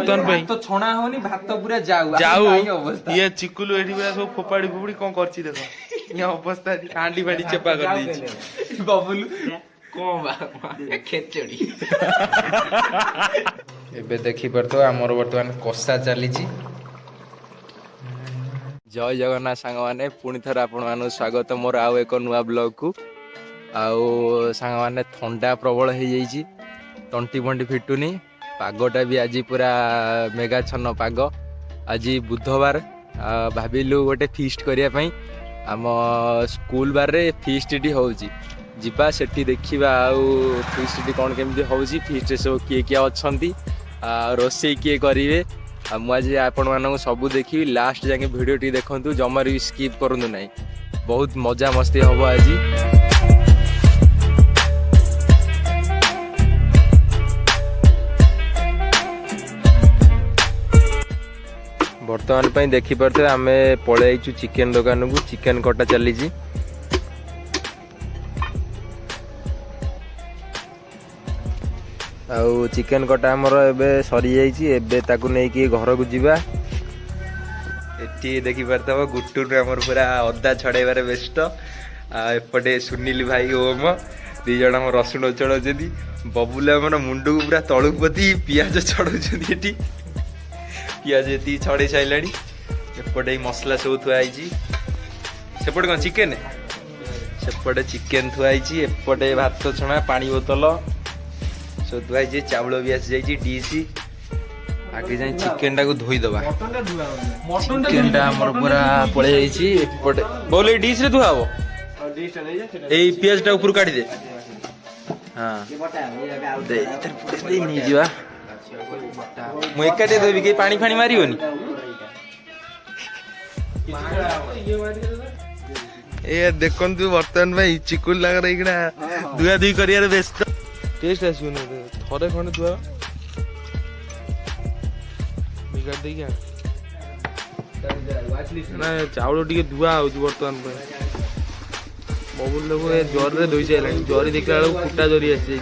बर्तमान तो छणा होनी भात पूरा जाऊ जाऊ अवस्था ये चिकुलु एठी पूरा सब फोपाड़ी फोपाड़ी कोन करछि देखो ये अवस्था हांडी फांडी चेपा कर दैछि बबुलू खेचड़ी एबे देखि परतो हमर वर्तमान कोसा चली जय जगन्नाथ सांग माने पुणी थर आपण मानु स्वागत मोर आउ एक नुआ ब्लॉग को आउ सांग माने ठंडा प्रबल हो जाइए तंटी बंटी फिटुनी पागटा भी आज पूरा मेघाच्छन्न पाग आज बुधवार भाविलु गोटे फीस्ट करने आम स्कूल बार रे फीस्ट टी होउची जिबा सेठी देखिबा आउ फीस्ट टी कोन केमती होउची फीस्ट सब किए किए अछंती रोषे किए करिवे मुझे आपण मानक सबू देखी लास्ट जाके वीडियो टी देखंतु जमार भी स्किप करंतु नहीं बहुत मजा मस्ती हम आज बर्तमान देखी पारे आम पलि चिकेन दुकान को चिकेन कटा चली आउ चिकेन कटा आमर एबे सरी जाइए एबे ताकू नहीं कि घर को जीवा एटी देखी पारथब गुटुर आमर पूरा अदा छड़ाइबार व्यस्त एपटे सुनील भाई ओम दी जन आम रसुण चढ़ाऊँ बबुल आमर मुंड को पूरा तलू पति पियाज छड़ाऊँ पियाज ये छड़े सारे एपटे मसला सब थुआई सेपटे कौन चिकेन सेपटे चिकेन थुआई एपटे भात छणा पानी बोतल सब थुआई चाउल भी आसी जाइए डीसी आगे जाए चिकेन टाक धोईदबा चिकेन टा आमर पूरा पड़े जाइए बोले डिश रे धुआ हम यही पियाज टा ऊपर काटी दे हाँ नहीं जा मुझे एकाटे देवी कहीं पानी फाणी मारियोनी ए देखंतु बर्तमान भाई चिकुल लागरा इकड़ा दुआ दुई करियार व्यस्त टेस्ट आसुन थरे खंडे दुआ बिगाड़ दे क्या ना चाउल टिके धुआ होउछ बर्तमान भाई बबुल लोग ज्वर रे धोई जाइला ज्वर देखला बेलू फुटा जरी आसी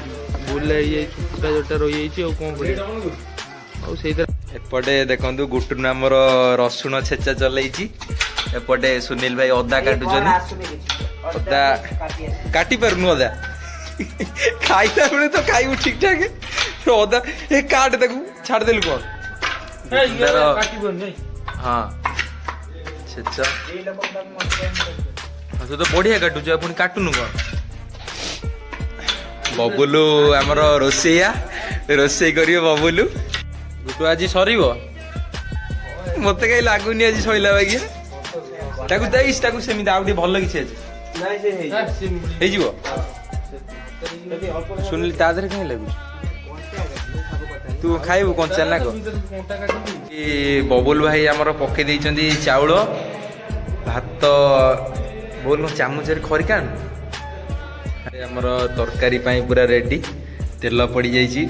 भूल जाई फुटा जरटा रही जाइए और कौन पड़े एपटे देखंतु गुटु नामर रसुण छेचा चलैछि एपटे सुनील भाई अदा काटुछन अदा काटी परनु अदा खाइला बेले तो खाइबु ठीक ठाक अदा ए काट देखु छाड़ देलु कोन हाँ छेचा तो बढ़िया काटुछ पुणी काटुनु कौन बबुलू आमर रोसैया रोसई करियो बबुलू गुटू आज सरीबो मते कहीं लागुनी आज सइला बागिया ताकू देइस ताकू सेमी आउटी भल किछि आज नाही से हे जिवो सुनली ता देर कहीं लागु तू खाइबो कंचा ना को ए बबुल भाई आमर पके देइचंदी चाउल भात बोल चामचरे खरी कान आमर तरकारी पूरा रेडी तेल पड़ जाइए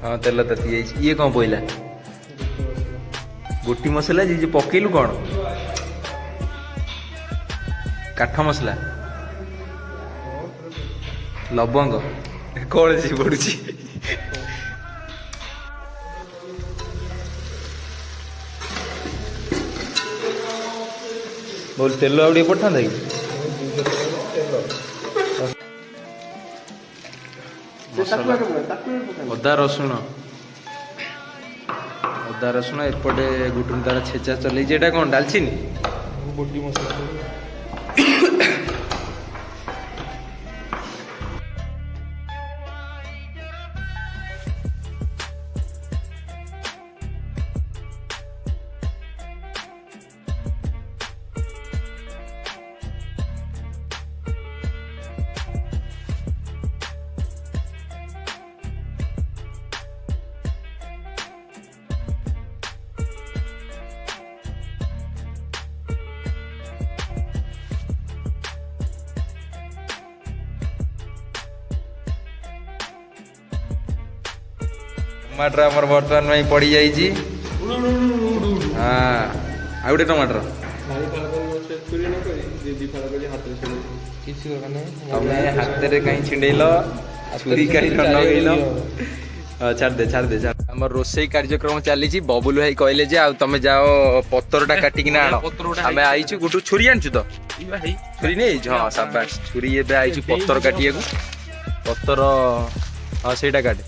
हाँ तेल तती जाइए ये कौन पड़ा गोटी मसला जी पकेलु कौन काठ मसला लवंग कौन सी पड़ुची बोल तेल आउटे पड़ता कि अदा रसुण एपटे गुटुन तार छेचा चल कौन डालचिनी टमाटर आमर बर्तमान में पड़ जाइए हाँ आ गोटे टमाटर तमें हाथ में कहीं छिंडेल छुरी कहीं न लगेल छाड़ दे आम रोसई कार्यक्रम चली बबुल भाई कहले जे आ तमे जाओ पत्तरटा काटिकिना आण आम आईचु गुटू छुरी आनचु तो छुरी नहीं हाँ साबास छुरी एबे आईचु पत्तर काटिया पत्तर हाँ सेटा काटे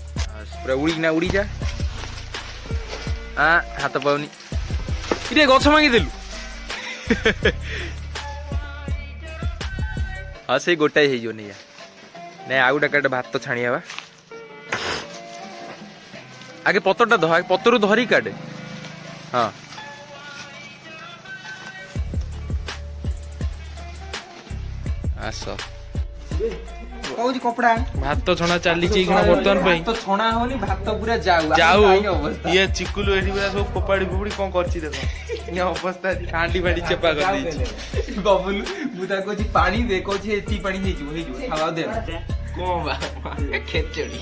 पूरा उड़ीना उड़ी जा हाँ हाथ पाऊनी इरे गछ भांगी देलु हाँ से गोटाई हो नहीं नहीं आउ गोटा काटे भात छाणिया बा आगे पत्तरटा धर पत्तर धरी काटे हाँ आस कौन कपड़ा भात छणा चली बर्तमान भात छणा होनी भात पूरा जाऊ जाऊ अवस्था ये चिकुलु एठी पूरा सब फोपाड़ी फोपाड़ी कोन करछि देखो ये अवस्था हांडी बाडी चेपा कर दैछि बबुल मुदा कोछि पानी दे कोछि एती पानी हे जो खावा दे को बा खेचड़ी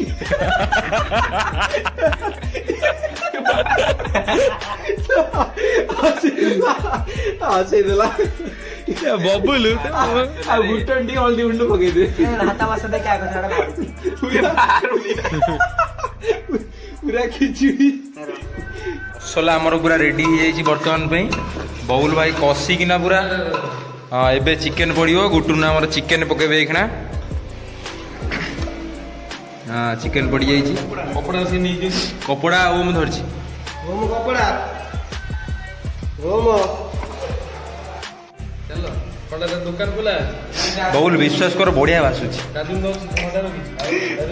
आसे देला बबुल आ गुटंडी हल्दी उंड पके दे हाता वासा दे क्या कछड़ा पूरा खिचड़ी मसला आमर पूरा रेडी हो जाइए बर्तमान पे बबुल भाई कषिकिना पूरा हाँ एबे चिकेन पड़ो गुटुना आमर चिकेन पकेबे एखना हाँ चिकेन पड़ जाइए कपड़ा से नहीं कपड़ा ओम धरछि ओम कपड़ा ओम चलो कड़ा दुकान खोला बबुल विश्वास कर बढ़िया बासुची दादू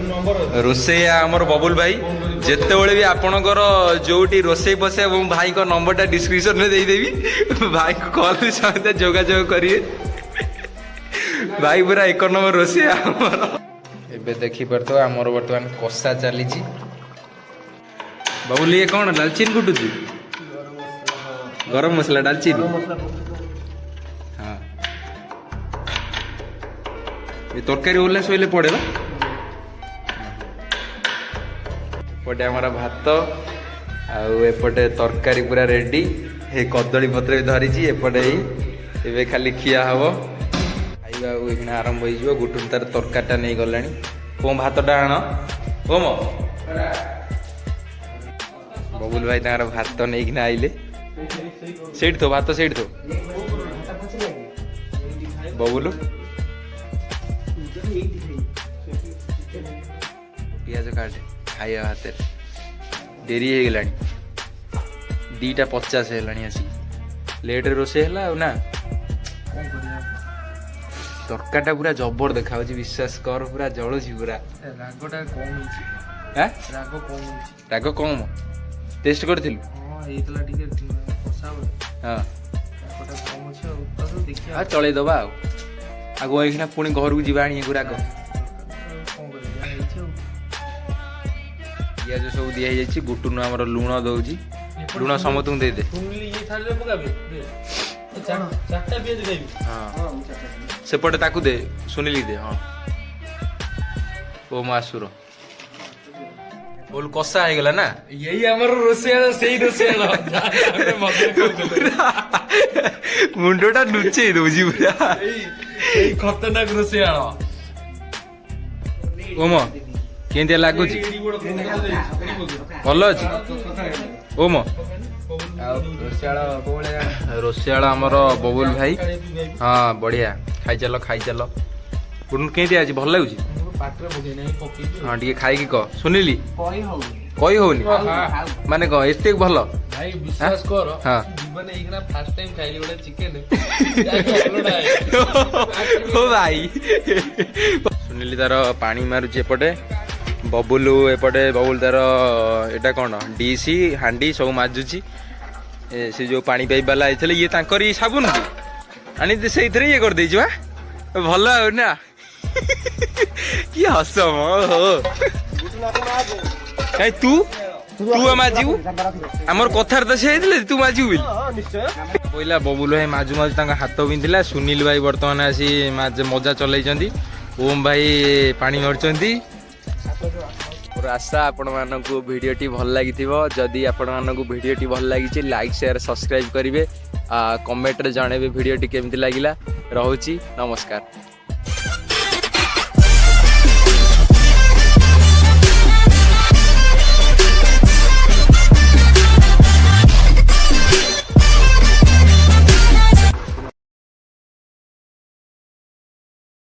नंबर रोसैया आमर बबुल भाई जेतेबेले भी आपणकर जोटी रोसई बसे भाई को नंबर टा डिस्क्रिप्शन में देदेवी भाई को कॉल सहित जोगाजोग करिए भाई पूरा 1 नंबर रोसैया आमर एबे देखि परतो आमर वर्तमान कषा चली बबुल ये कौन दालचीनी कुटुची गरम मसला दालचीनी हाँ ये तरकारी ओल्ला सोइले पड़े पटे हमारा भात आउपटे तरकारी पूरा रेडी हे कदली पत्र भी धरी एपटे ही खाली खिया हम खाଇବା आरंभ हो गुटुन तार तरकारीटा नहीं गलानी कौन भातटा आण कम बबुल भाई तार भात नहीं आइले सेठ तो भात सेठ तो बबुल पियाज काटे खाइया भात डेरी हो गला 2:50 है आसी लेट रोसे है ना तरकारीटा पूरा जबर देखा विश्वास कर पूरा जलुची पूरा रागटा कम हाँ राग कम राग कम टेस्ट कर हाँ चल दबा आगो एखना पुणी घर को जीवा आनी राग पियाज सब दिखाई गुटुन आमर लुण दौची लुण समस्त दे दे हाँ सेपटे ताकू दे सुनिली दे हाँ ओ मासुर बोल कषा हो गला ना यही हमर रोसिया सही रोसिया मुंडोटा लुचे दौची पूरा यही खतरनाक रोसिया ओम केंतिया लागुची भल अछि ओम रोसियाल आमर बबुल भाई हाँ बढ़िया खाई चल गुटुन केंति आज भल लगुची हाँ टे खाई कह सुनिली कही होनी माने कह एते भल भाई विश्वास कर हाँ जीवन एखना फर्स्ट टाइम खाइली गोटे चिकेन ओ भाई सुनिली तार पानी मारुची एपटे बबुलू एपटे बबुल तार एटा कौन डीसी हांडी सब माजुची से जो पानी पाइप वाला आइले ये तांकरी साबुन आनी से ये कर देइछ बा भल आ ना कि हस हो कहीं तू तू माजिबू आमर कथार तो से तू माजिबू पहला बबुल भाई माजु माजु तांका हाथ बिंधिला सुनील भाई बर्तमान आसी मजा चलैछंती ओम भाई पानी मारुचंती और आशा आपण मानकु वीडियोटी भल लगी जदि आपण मानकु वीडियोटी भल लगी लाइक शेयर सब्सक्राइब करेंगे कमेंट रे जणेबे वीडियोटी केमती लागिला। रहूची नमस्कार।